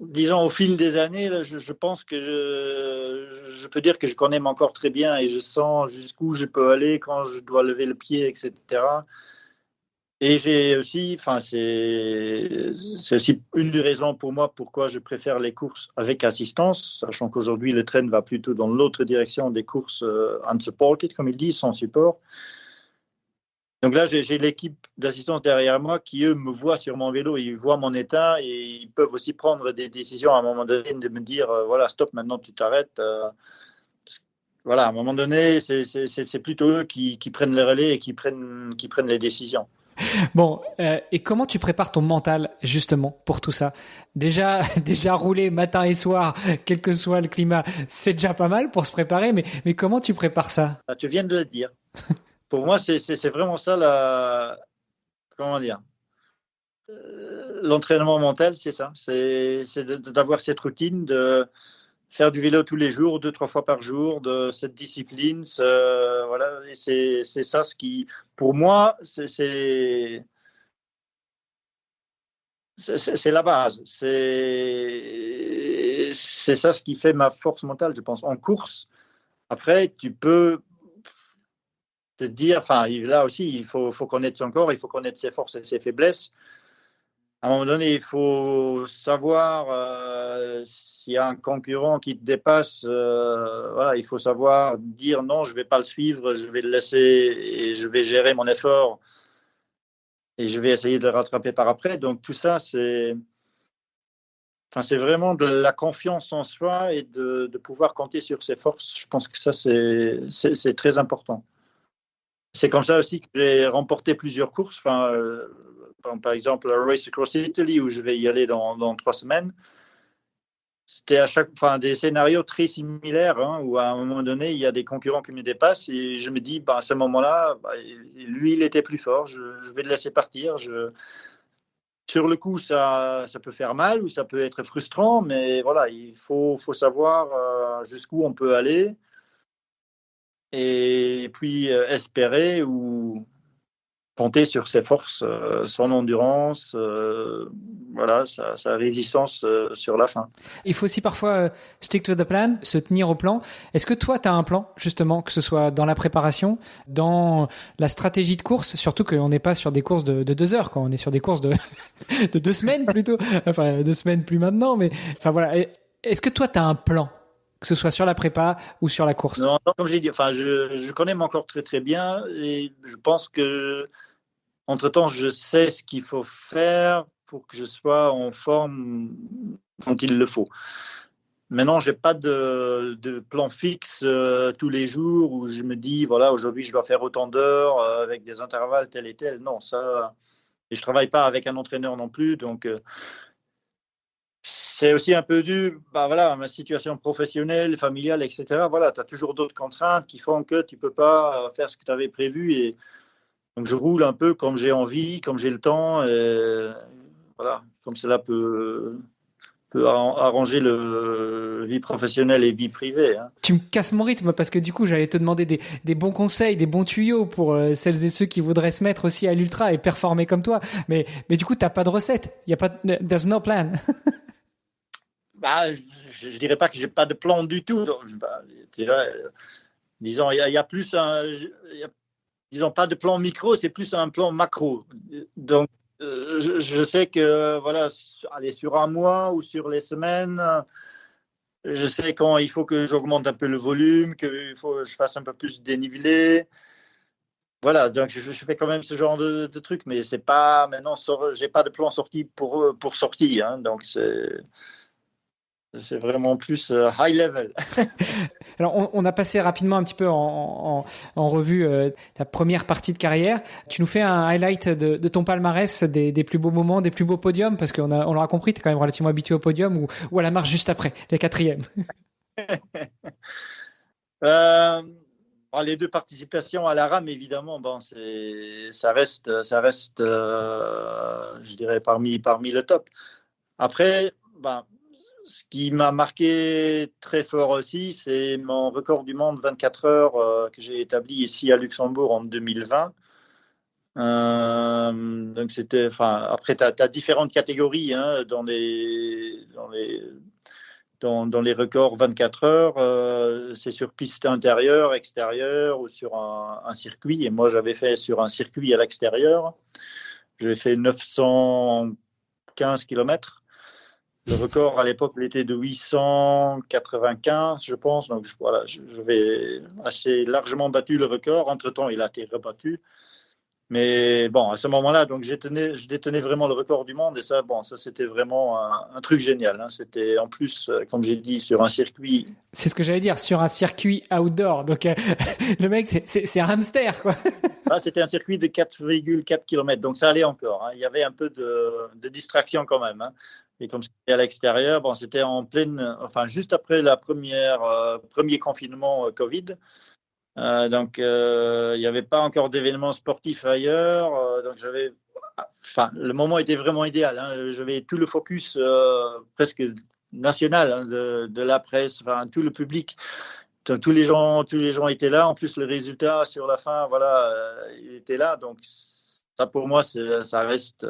Disons, au fil des années, là, je pense que je peux dire que je connais mon corps très bien et je sens jusqu'où je peux aller quand je dois lever le pied, etc. Et j'ai aussi, c'est aussi une des raisons pour moi pourquoi je préfère les courses avec assistance, sachant qu'aujourd'hui le train va plutôt dans l'autre direction des courses unsupported, comme ils disent, sans support. Donc là, j'ai l'équipe d'assistance derrière moi qui, eux, me voient sur mon vélo, ils voient mon état et ils peuvent aussi prendre des décisions à un moment donné de me dire, voilà, stop, maintenant tu t'arrêtes. Voilà, à un moment donné, c'est plutôt eux qui prennent les relais et qui prennent les décisions. Bon, et comment tu prépares ton mental justement pour tout ça? Déjà rouler matin et soir, quel que soit le climat, c'est déjà pas mal pour se préparer, mais comment tu prépares ça? Tu viens de le dire. Pour moi, c'est vraiment ça comment dire, l'entraînement mental, c'est ça. C'est d'avoir cette routine, de faire du vélo tous les jours, 2-3 fois par jour, de cette discipline. Voilà, c'est ça ce qui, pour moi, c'est la base. C'est ça ce qui fait ma force mentale, je pense. En course, après, tu peux te dire, là aussi, il faut connaître son corps, il faut connaître ses forces et ses faiblesses. À un moment donné, il faut savoir s'il y a un concurrent qui te dépasse, voilà, il faut savoir dire non, je ne vais pas le suivre, je vais le laisser et je vais gérer mon effort et je vais essayer de le rattraper par après. Donc tout ça, c'est vraiment de la confiance en soi et de pouvoir compter sur ses forces. Je pense que ça, c'est très important. C'est comme ça aussi que j'ai remporté plusieurs courses. Par exemple, la Race Across Italy, où je vais y aller dans 3 semaines. C'était à chaque fois des scénarios très similaires, où à un moment donné, il y a des concurrents qui me dépassent et je me dis, à ce moment-là, lui, il était plus fort, je vais le laisser partir. Sur le coup, ça peut faire mal ou ça peut être frustrant, mais voilà, il faut savoir jusqu'où on peut aller. Et puis espérer ou compter sur ses forces, son endurance, voilà, sa résistance sur la fin. Il faut aussi parfois stick to the plan, se tenir au plan. Est-ce que toi, tu as un plan, justement, que ce soit dans la préparation, dans la stratégie de course, surtout qu'on n'est pas sur des courses de 2 heures, quoi. On est sur des courses de 2 semaines plutôt, 2 semaines plus maintenant, mais voilà. Est-ce que toi, tu as un plan, que ce soit sur la prépa ou sur la course? Non, comme j'ai dit, je connais mon corps très très bien et je pense que entre-temps, je sais ce qu'il faut faire pour que je sois en forme quand il le faut. Maintenant, je n'ai pas de plan fixe tous les jours où je me dis, voilà, aujourd'hui, je dois faire autant d'heures avec des intervalles tel et tel. Non, ça. Et je ne travaille pas avec un entraîneur non plus, donc c'est aussi un peu dû à ma situation professionnelle, familiale, etc. Voilà, tu as toujours d'autres contraintes qui font que tu ne peux pas faire ce que tu avais prévu. Et donc, je roule un peu comme j'ai envie, comme j'ai le temps. Et voilà, comme cela peut arranger le vie professionnelle et vie privée. Tu me casses mon rythme parce que du coup, j'allais te demander des bons conseils, des bons tuyaux pour celles et ceux qui voudraient se mettre aussi à l'ultra et performer comme toi. Mais du coup, tu n'as pas de recette. Il y a pas, there's no plan. Je ne dirais pas que je n'ai pas de plan du tout. Donc, disons, il y a plus disons, pas de plan micro, c'est plus un plan macro. Donc, je sais que, voilà, aller sur un mois ou sur les semaines, je sais quand il faut que j'augmente un peu le volume, qu'il faut que je fasse un peu plus de dénivelé. Voilà, donc je fais quand même ce genre de trucs, mais c'est pas maintenant, j'ai pas de plan sorti pour sortir, hein, donc c'est vraiment plus high level. Alors, on a passé rapidement un petit peu en revue ta première partie de carrière. Tu nous fais un highlight de ton palmarès, des plus beaux moments, des plus beaux podiums, parce on l'aura compris, tu es quand même relativement habitué au podium ou à la marche juste après, les quatrièmes. Les deux participations à la rame, évidemment, bon, ça reste, je dirais, parmi le top. Après, ben, ce qui m'a marqué très fort aussi, c'est mon record du monde 24 heures que j'ai établi ici à Luxembourg en 2020. Donc c'était, après, tu as différentes catégories hein, dans les records 24 heures. C'est sur piste intérieure, extérieure ou sur un circuit. Et moi, j'avais fait sur un circuit à l'extérieur. J'ai fait 915 km. Le record à l'époque il était de 895, je pense. Donc voilà, j'avais assez largement battu le record. Entre-temps, il a été rebattu. Mais bon, à ce moment-là, donc je détenais vraiment le record du monde et ça, c'était vraiment un truc génial. Hein. C'était en plus, comme j'ai dit, sur un circuit. C'est ce que j'allais dire, sur un circuit outdoor. Donc le mec, c'est un hamster, quoi. C'était un circuit de 4,4 km, donc ça allait encore. Hein. Il y avait un peu de distraction quand même. Hein. Et comme c'était à l'extérieur, c'était en pleine, juste après premier confinement Covid. Donc, il n'y avait pas encore d'événements sportifs ailleurs. Donc, le moment était vraiment idéal. Hein. J'avais tout le focus presque national hein, de la presse, tout le public. Donc, tous les gens étaient là. En plus, le résultat sur la fin, voilà, il était là. Donc, ça pour moi, ça reste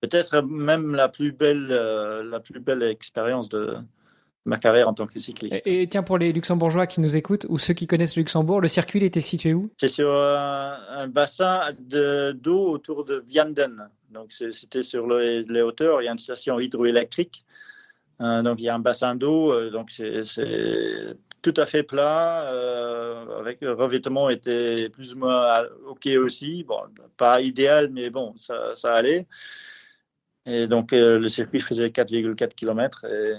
peut-être même la plus belle expérience de ma carrière en tant que cycliste. Et tiens, pour les Luxembourgeois qui nous écoutent ou ceux qui connaissent le Luxembourg, le circuit il était situé où? C'est sur un bassin d'eau autour de Vianden. Donc, c'était sur les hauteurs. Il y a une station hydroélectrique. Donc, il y a un bassin d'eau. Donc, c'est tout à fait plat. Avec le revêtement était plus ou moins OK aussi. Bon, pas idéal, mais bon, ça allait. Et donc, le circuit faisait 4,4 km. Et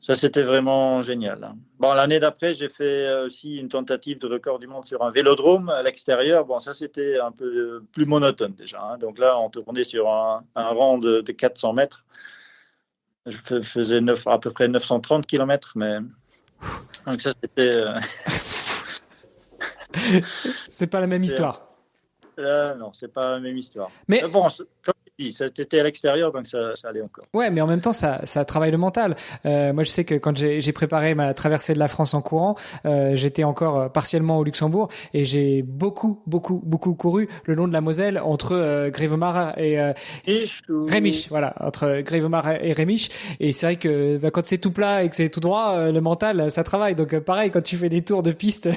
ça, c'était vraiment génial. Bon, l'année d'après, j'ai fait aussi une tentative de record du monde sur un vélodrome à l'extérieur. Bon, ça, c'était un peu plus monotone déjà. Hein. Donc là, on tournait sur un rang de 400 mètres. Je faisais à peu près 930 km, mais donc ça, c'était... C'est pas la même histoire. Non, c'est pas la même histoire. Mais bon, comme je dis, c'était à l'extérieur, donc ça allait encore. Ouais, mais en même temps, ça travaille le mental. Moi, je sais que quand j'ai préparé ma traversée de la France en courant, j'étais encore partiellement au Luxembourg et j'ai beaucoup couru le long de la Moselle entre Grévemar et Rémisch, voilà, entre Grévemar et Rémisch. Et c'est vrai que quand c'est tout plat et que c'est tout droit, le mental, ça travaille. Donc pareil, quand tu fais des tours de piste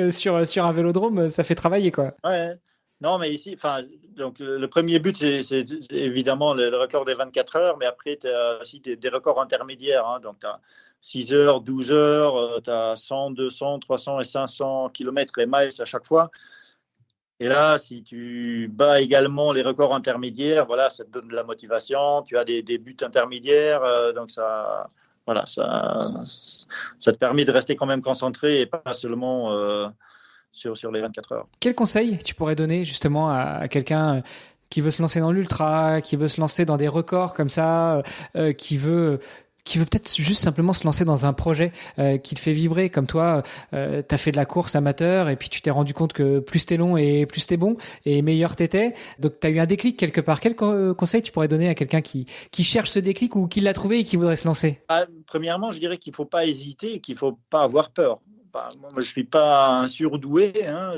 sur un vélodrome, ça fait travailler, quoi. Ouais. Non, mais ici, donc le premier but, c'est évidemment le record des 24 heures, mais après, tu as aussi des records intermédiaires. Hein, donc, tu as 6 heures, 12 heures, tu as 100, 200, 300 et 500 km et miles à chaque fois. Et là, si tu bats également les records intermédiaires, voilà, ça te donne de la motivation. Tu as des buts intermédiaires, donc ça te permet de rester quand même concentré et pas seulement... sur les 24 heures. Quel conseil tu pourrais donner justement à quelqu'un qui veut se lancer dans l'ultra, qui veut se lancer dans des records comme ça, qui veut peut-être juste simplement se lancer dans un projet qui te fait vibrer, comme toi, t'as fait de la course amateur et puis tu t'es rendu compte que plus t'es long et plus t'es bon et meilleur t'étais. Donc t'as eu un déclic quelque part. Quel conseil tu pourrais donner à quelqu'un qui cherche ce déclic ou qui l'a trouvé et qui voudrait se lancer? Premièrement, je dirais qu'il faut pas hésiter et qu'il faut pas avoir peur. Moi, je suis pas un surdoué. Hein,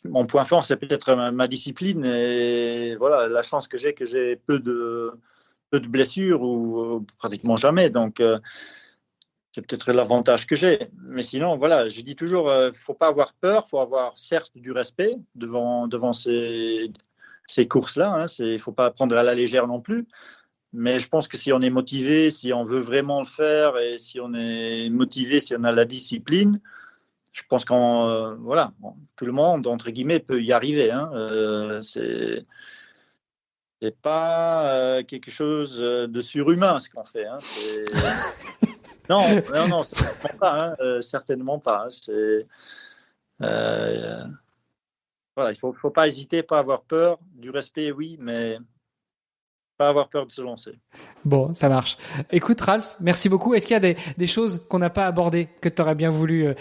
mon point fort, c'est peut-être ma discipline et voilà la chance que j'ai peu de blessures ou pratiquement jamais. Donc, c'est peut-être l'avantage que j'ai. Mais sinon, voilà, je dis toujours, faut pas avoir peur, faut avoir certes du respect devant ces courses-là. Hein, faut pas prendre à la légère non plus. Mais je pense que si on est motivé, si on veut vraiment le faire et si on est motivé, si on a la discipline, je pense voilà, tout le monde, entre guillemets, peut y arriver. Hein. C'est pas quelque chose de surhumain ce qu'on fait. Hein. Non, certainement pas. Hein. Certainement pas. Hein. Voilà, il faut pas hésiter, pas avoir peur. Du respect, oui, mais pas avoir peur de se lancer. Bon, ça marche. Écoute, Ralph, merci beaucoup. Est-ce qu'il y a des choses qu'on n'a pas abordées que tu aurais bien voulu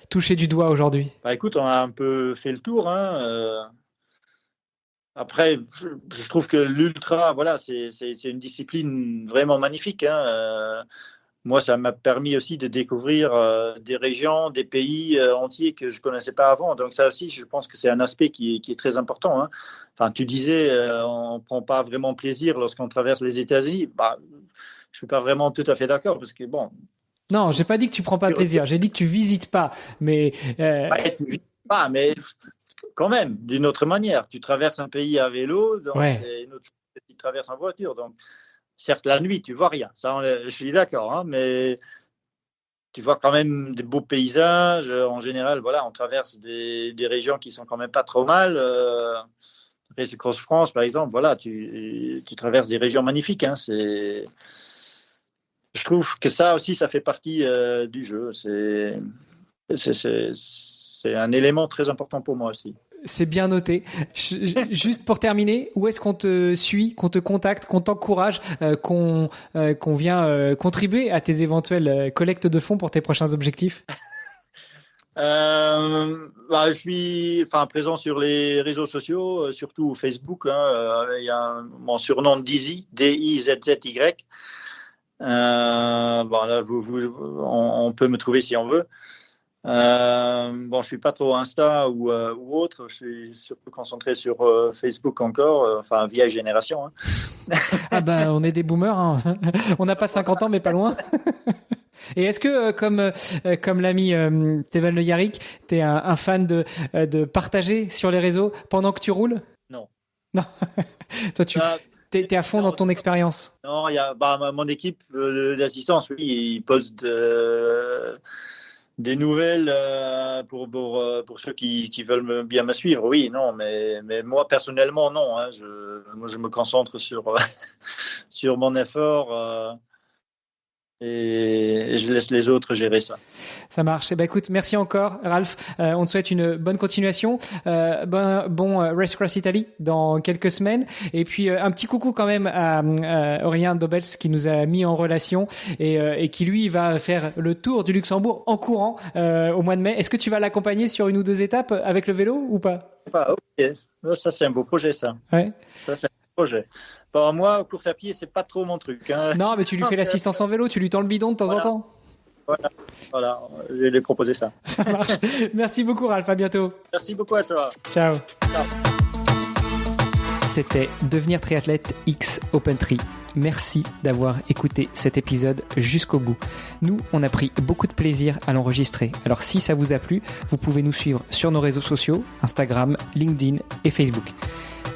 toucher du doigt aujourd'hui ? Écoute, on a un peu fait le tour. Hein. Après, je trouve que l'ultra, voilà, c'est une discipline vraiment magnifique. Hein. Moi, ça m'a permis aussi de découvrir des régions, des pays entiers que je ne connaissais pas avant. Donc ça aussi, je pense que c'est un aspect qui est très important. Hein. Enfin, tu disais, on ne prend pas vraiment plaisir lorsqu'on traverse les États-Unis. Je ne suis pas vraiment tout à fait d'accord parce que bon. Non, je n'ai pas dit que tu ne prends pas plaisir. J'ai dit que tu ne visites pas. Mais tu ne visites pas, mais quand même, d'une autre manière. Tu traverses un pays à vélo, donc c'est une autre chose que tu traverses en voiture. Donc, certes, la nuit, tu ne vois rien. Ça, je suis d'accord, hein, mais tu vois quand même des beaux paysages. En général, voilà, on traverse des régions qui sont quand même pas trop mal. Race Cross France, par exemple, voilà, tu traverses des régions magnifiques. Hein, je trouve que ça aussi, ça fait partie du jeu. C'est un élément très important pour moi aussi. C'est bien noté. Juste pour terminer, où est-ce qu'on te suit, qu'on te contacte, qu'on t'encourage, qu'on vient contribuer à tes éventuelles collectes de fonds pour tes prochains objectifs ? Je suis présent sur les réseaux sociaux, surtout Facebook. Hein, il y a mon surnom Dizzy, D-I-Z-Z-Y. Là, on peut me trouver si on veut. Je suis pas trop Insta ou autre. Je suis surtout concentré sur Facebook encore. Vieille génération. Hein. On est des boomers. Hein. On n'a pas 50 ans, mais pas loin. Et est-ce que, comme l'ami Teval Le Yarrick, t'es un fan de partager sur les réseaux pendant que tu roules ? Non. Toi, t'es à fond dans ton expérience. Non, il y a mon équipe d'assistance, oui, ils postent des nouvelles pour ceux qui veulent bien me suivre, oui, non, mais moi personnellement non. Hein, je me concentre sur mon effort et je laisse les autres gérer ça. Ça marche. Écoute, merci encore, Ralph. On te souhaite une bonne continuation. Bon Race Cross Italy dans quelques semaines. Et puis un petit coucou quand même à Aurélien Dobels qui nous a mis en relation et qui lui va faire le tour du Luxembourg en courant au mois de mai. Est-ce que tu vas l'accompagner sur une ou deux étapes avec le vélo ou pas ? Ok, ça c'est un beau projet ça. Ouais. Ça c'est un projet. Moi, course à pied, c'est pas trop mon truc. Hein. Non, mais tu lui fais l'assistance en vélo, tu lui tends le bidon de temps en temps. Voilà, je vais lui proposer ça. Ça marche. Merci beaucoup, Ralph. À bientôt. Merci beaucoup à toi. Ciao. Ciao. C'était Devenir triathlète X OpenTri. Merci d'avoir écouté cet épisode jusqu'au bout. Nous, on a pris beaucoup de plaisir à l'enregistrer. Alors si ça vous a plu, vous pouvez nous suivre sur nos réseaux sociaux, Instagram, LinkedIn et Facebook.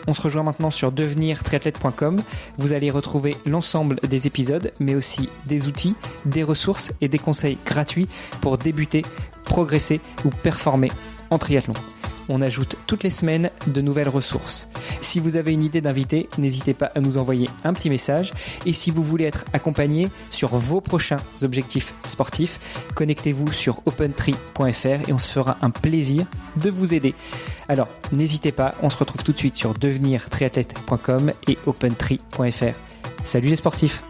On se rejoint maintenant sur devenirtriathlète.com. Vous allez retrouver l'ensemble des épisodes, mais aussi des outils, des ressources et des conseils gratuits pour débuter, progresser ou performer en triathlon. On ajoute toutes les semaines de nouvelles ressources. Si vous avez une idée d'invité, n'hésitez pas à nous envoyer un petit message. Et si vous voulez être accompagné sur vos prochains objectifs sportifs, connectez-vous sur opentri.fr et on se fera un plaisir de vous aider. Alors, n'hésitez pas, on se retrouve tout de suite sur devenirtriathlète.com et opentri.fr. Salut les sportifs!